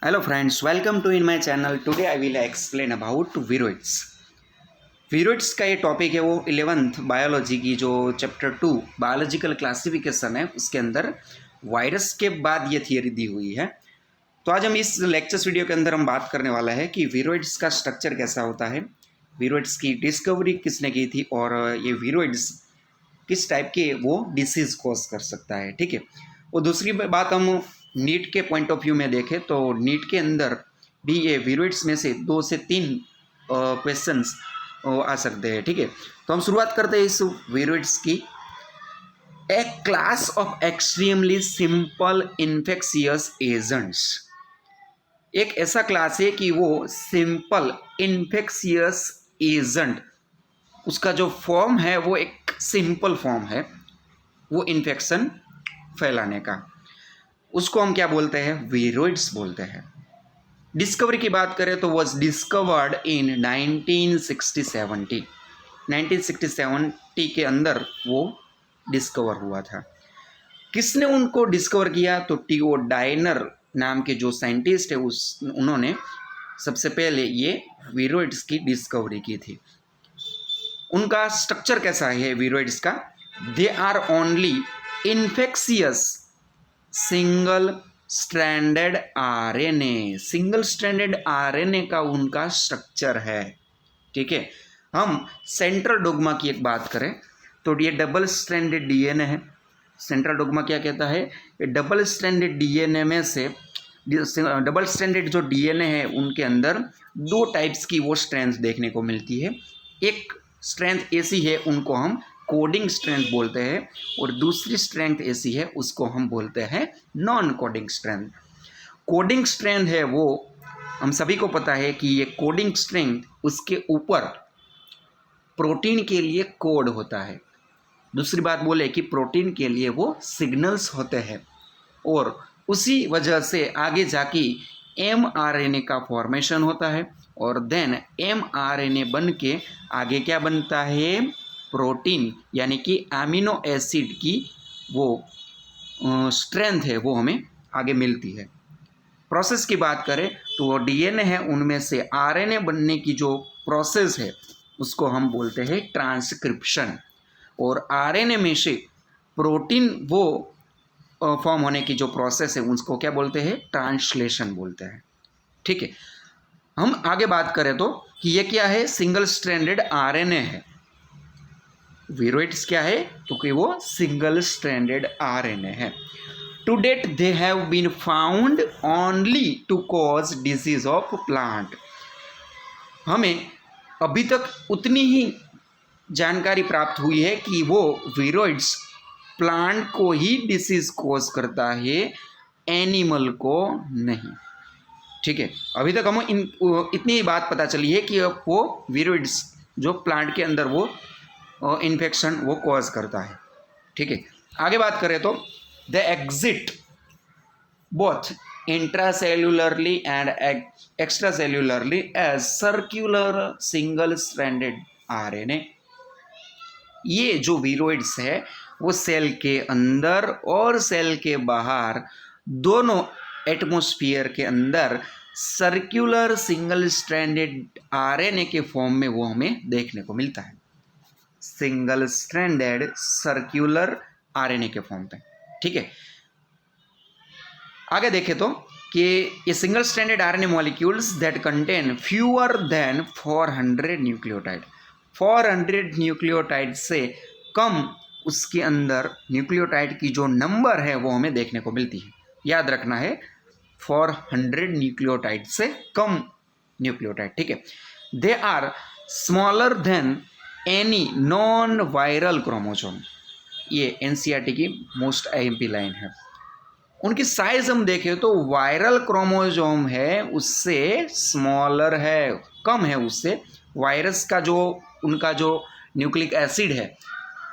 Hello friends, welcome to in my channel. Today I will explain about viroids. Viroids का ये topic है वो 11th biology की जो चैप्टर 2 बायोलॉजिकल क्लासिफिकेशन है उसके अंदर वायरस के बाद ये थियरी दी हुई है। तो आज हम इस लेक्चर्स वीडियो के अंदर हम बात करने वाला है कि विरोइड्स का स्ट्रक्चर कैसा होता है, विरोइड्स की डिस्कवरी किसने की थी और ये विरोइड्स किस टाइप के वो डिसीज़ कॉज कर सकता है। ठीक है। और दूसरी बात हम नीट के पॉइंट ऑफ व्यू में देखें तो नीट के अंदर भी ये विरोइड्स में से 2 से 3 क्वेश्चंस आ सकते हैं। ठीक है। तो हम शुरुआत करते हैं इस विरोइड्स की। A class of extremely simple infectious agents, एक ऐसा क्लास है कि वो सिंपल इन्फेक्शियस एजेंट, उसका जो फॉर्म है वो एक सिंपल फॉर्म है वो इन्फेक्शन फैलाने का, उसको हम क्या बोलते हैं, विरोइड्स बोलते हैं। डिस्कवरी की बात करें तो वॉज डिस्कवर्ड इन 1960 के अंदर वो डिस्कवर हुआ था। किसने उनको डिस्कवर किया तो टीओ डायनर नाम के जो साइंटिस्ट है उन्होंने सबसे पहले ये विरोइड्स की डिस्कवरी की थी। उनका स्ट्रक्चर कैसा है विरोइड्स का, they are only infectious single stranded RNA, single stranded RNA का उनका स्ट्रक्चर है। ठीक है। हम सेंट्रल डोग्मा की एक बात करें तो ये डबल स्ट्रैंडेड डीएनए है। सेंट्रल डोग्मा क्या कहता है, ये डबल स्ट्रैंडेड डीएनए में से डबल स्ट्रैंडेड जो डीएनए है उनके अंदर 2 टाइप्स की वो स्ट्रैंथ देखने को मिलती है। एक स्ट्रैंथ ऐसी है उनको हम कोडिंग स्ट्रेंथ बोलते हैं और दूसरी स्ट्रेंथ ऐसी है उसको हम बोलते हैं non coding strength. Coding strength है वो हम सभी को पता है कि ये कोडिंग स्ट्रेंथ उसके ऊपर प्रोटीन के लिए कोड होता है। दूसरी बात बोले कि प्रोटीन के लिए वो सिग्नल्स होते हैं और उसी वजह से आगे जाके mRNA का फॉर्मेशन होता है और देन mRNA बन के आगे क्या बनता है, प्रोटीन यानी कि अमीनो एसिड की वो स्ट्रेंथ है वो हमें आगे मिलती है। प्रोसेस की बात करें तो वो डीएनए है उनमें से आरएनए बनने की जो प्रोसेस है उसको हम बोलते हैं ट्रांसक्रिप्शन और आरएनए में से प्रोटीन वो फॉर्म होने की जो प्रोसेस है उसको क्या बोलते हैं, ट्रांसलेशन बोलते हैं। ठीक है। हम आगे बात करें तो कि ये क्या है, सिंगल स्ट्रैंडेड आरएनए है। विरोइड्स क्या है तो कि वो सिंगल स्ट्रैंडेड आरएनए है। To date they have been found only to cause disease of plant, हमें अभी तक उतनी ही जानकारी प्राप्त हुई है कि वो विरोइड्स प्लांट को ही डिसीज कॉज करता है, एनिमल को नहीं। ठीक है। अभी तक हम इतनी ही बात पता चली है कि वो विरोइड्स जो प्लांट के अंदर वो इन्फेक्शन वो कॉज करता है। ठीक है। आगे बात करें तो the exist both intracellularly and extracellularly as circular single stranded RNA. ये जो विरोइड्स है वो सेल के अंदर और सेल के बाहर दोनों एटमॉस्फेयर के अंदर सर्कुलर सिंगल स्ट्रैंडेड आरएनए के फॉर्म में वो हमें देखने को मिलता है, सिंगल स्ट्रैंडेड सर्कुलर आरएनए के फॉर्म पे। ठीक है। आगे देखें तो कि ये single stranded RNA molecules that contain fewer than 400 nucleotide, 400 nucleotide से कम उसके अंदर न्यूक्लियोटाइड की जो नंबर है वो हमें देखने को मिलती है। याद रखना है 400 न्यूक्लियोटाइड से कम न्यूक्लियोटाइड। ठीक है। They are smaller than any non viral chromosome, ये एनसीईआरटी की मोस्ट आईएमपी लाइन है। उनकी साइज हम देखें तो वायरल क्रोमोसोम है उससे स्मॉलर है, कम है उससे। वायरस का जो उनका जो न्यूक्लिक एसिड है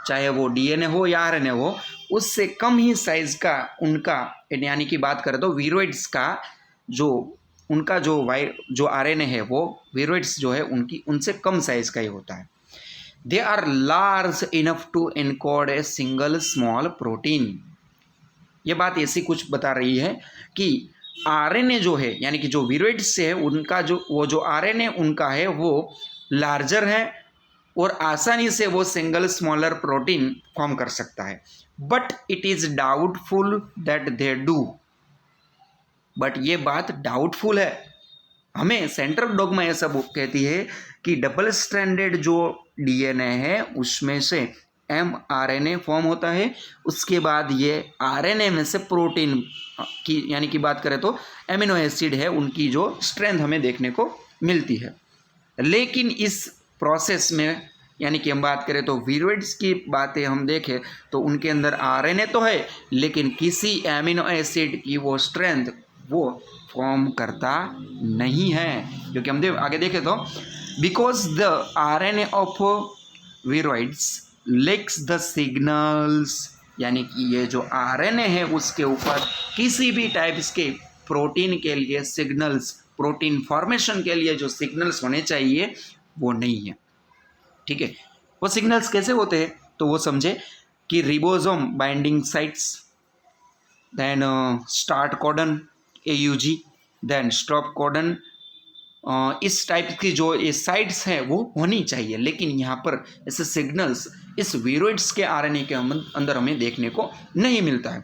चाहे वो डीएनए हो या आरएनए हो उससे कम ही साइज का उनका, यानी कि बात करें तो विरोइड्स का जो उनका जो आरएनए है वो विरोइड्स जो है उनकी उनसे कम साइज का ही होता है। They are large enough to encode a single small protein. ये बात ऐसी कुछ बता रही है कि आरएनए जो है यानी कि जो विरोइड्स से है उनका जो आरएनए उनका है वो लार्जर है और आसानी से वो सिंगल स्मॉलर प्रोटीन फॉर्म कर सकता है, but it is doubtful that they do. But ये बात डाउटफुल है। हमें सेंट्रल डॉगमा ऐसा कहती है कि डबल स्ट्रैंडेड जो डीएनए है उसमें से mRNA फॉर्म होता है, उसके बाद ये आरएनए में से प्रोटीन की यानी कि बात करें तो एमिनो एसिड है उनकी जो स्ट्रेंथ हमें देखने को मिलती है। लेकिन इस प्रोसेस में यानी कि हम बात करें तो विरोइड्स की बातें हम देखें तो उनके अंदर आरएनए तो है लेकिन किसी एमिनो एसिड की वो स्ट्रेंथ वो फॉर्म करता नहीं है, क्योंकि हम आगे देखें तो because the RNA of viroids lacks the signals, यानी कि ये जो आरएनए है उसके ऊपर किसी भी टाइप्स के प्रोटीन के लिए सिग्नल्स, प्रोटीन फॉर्मेशन के लिए जो सिग्नल्स होने चाहिए वो नहीं है। ठीक है, वो सिग्नल्स कैसे होते हैं तो वो समझे कि ribosome binding sites, then start codon AUG, then stop codon, इस टाइप की जो ये साइट्स हैं वो होनी चाहिए, लेकिन यहाँ पर ऐसे सिग्नल्स इस विरोइड्स के आरएनए के अंदर हमें देखने को नहीं मिलता है।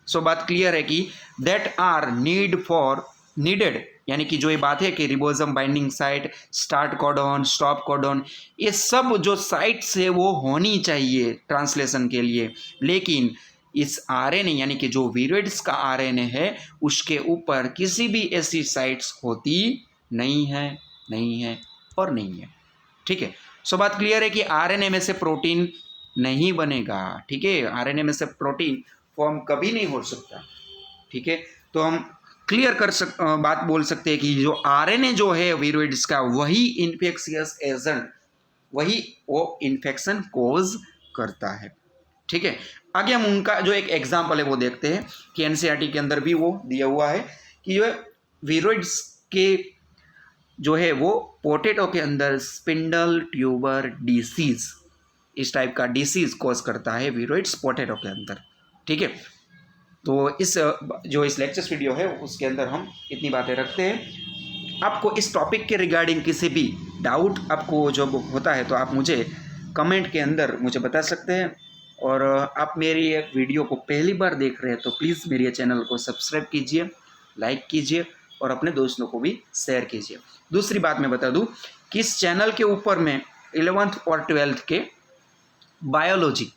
सो बात क्लियर है कि दैट आर नीडेड, यानी कि जो ये बात है कि ribosome binding site, start codon, stop codon, ये सब जो साइट्स है वो होनी चाहिए ट्रांसलेशन के लिए, लेकिन इस आरएनए यानी कि जो विरोइड्स का आरएनए है उसके ऊपर किसी भी ऐसी साइट्स होती नहीं है और नहीं है। ठीक है, सो बात क्लियर है कि आरएनए में से प्रोटीन नहीं बनेगा। ठीक है, आरएनए में से प्रोटीन फॉर्म कभी नहीं हो सकता। ठीक है, तो हम क्लियर बात बोल सकते हैं कि जो आरएनए जो है विरोइड्स का वही इन्फेक्शियस एजेंट, वही वो इन्फेक्शन कोज करता है। ठीक है, आगे हम उनका जो एक एग्जाम्पल है वो देखते हैं कि एनसीईआरटी के अंदर भी वो दिया हुआ है कि जो विरोइड्स के जो है वो पोटैटो के अंदर स्पिंडल ट्यूबर डिसीज, इस टाइप का डिसीज कॉज करता है विरोइड्स पोटैटो के अंदर। ठीक है, तो इस लेक्चर्स वीडियो है उसके अंदर हम इतनी बातें रखते हैं। आपको इस टॉपिक के रिगार्डिंग किसी भी डाउट आपको जब होता है तो आप मुझे कमेंट के अंदर मुझे बता सकते हैं, और आप मेरी एक वीडियो को पहली बार देख रहे हैं तो प्लीज़ मेरे चैनल को सब्सक्राइब कीजिए, लाइक कीजिए और अपने दोस्तों को भी शेयर कीजिए। दूसरी बात मैं बता दूं कि इस चैनल के ऊपर मैं 11th और 12th के बायोलॉजी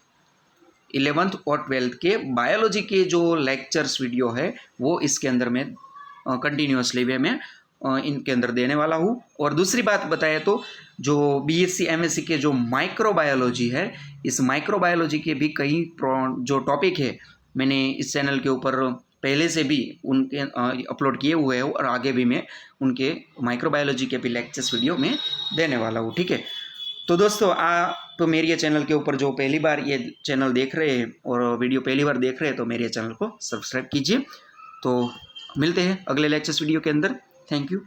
11th और 12th के बायोलॉजी के जो लेक्चर्स वीडियो है वो इसके अंदर मैं कंटिन्यूसली वे में इनके अंदर देने वाला हूँ। और दूसरी बात बताए तो जो BSc MSc के जो माइक्रोबायोलॉजी है, इस माइक्रोबायोलॉजी के भी कई जो टॉपिक है मैंने इस चैनल के ऊपर पहले से भी उनके अपलोड किए हुए हैं और आगे भी मैं उनके माइक्रोबायोलॉजी के भी लेक्चर्स वीडियो में देने वाला हूँ। ठीक है, तो दोस्तों तो मेरे ये चैनल के ऊपर जो पहली बार ये चैनल देख रहे हैं और वीडियो पहली बार देख रहे हैं तो मेरे चैनल को सब्सक्राइब कीजिए। तो मिलते हैं अगले लेक्चर्स वीडियो के अंदर। Thank you.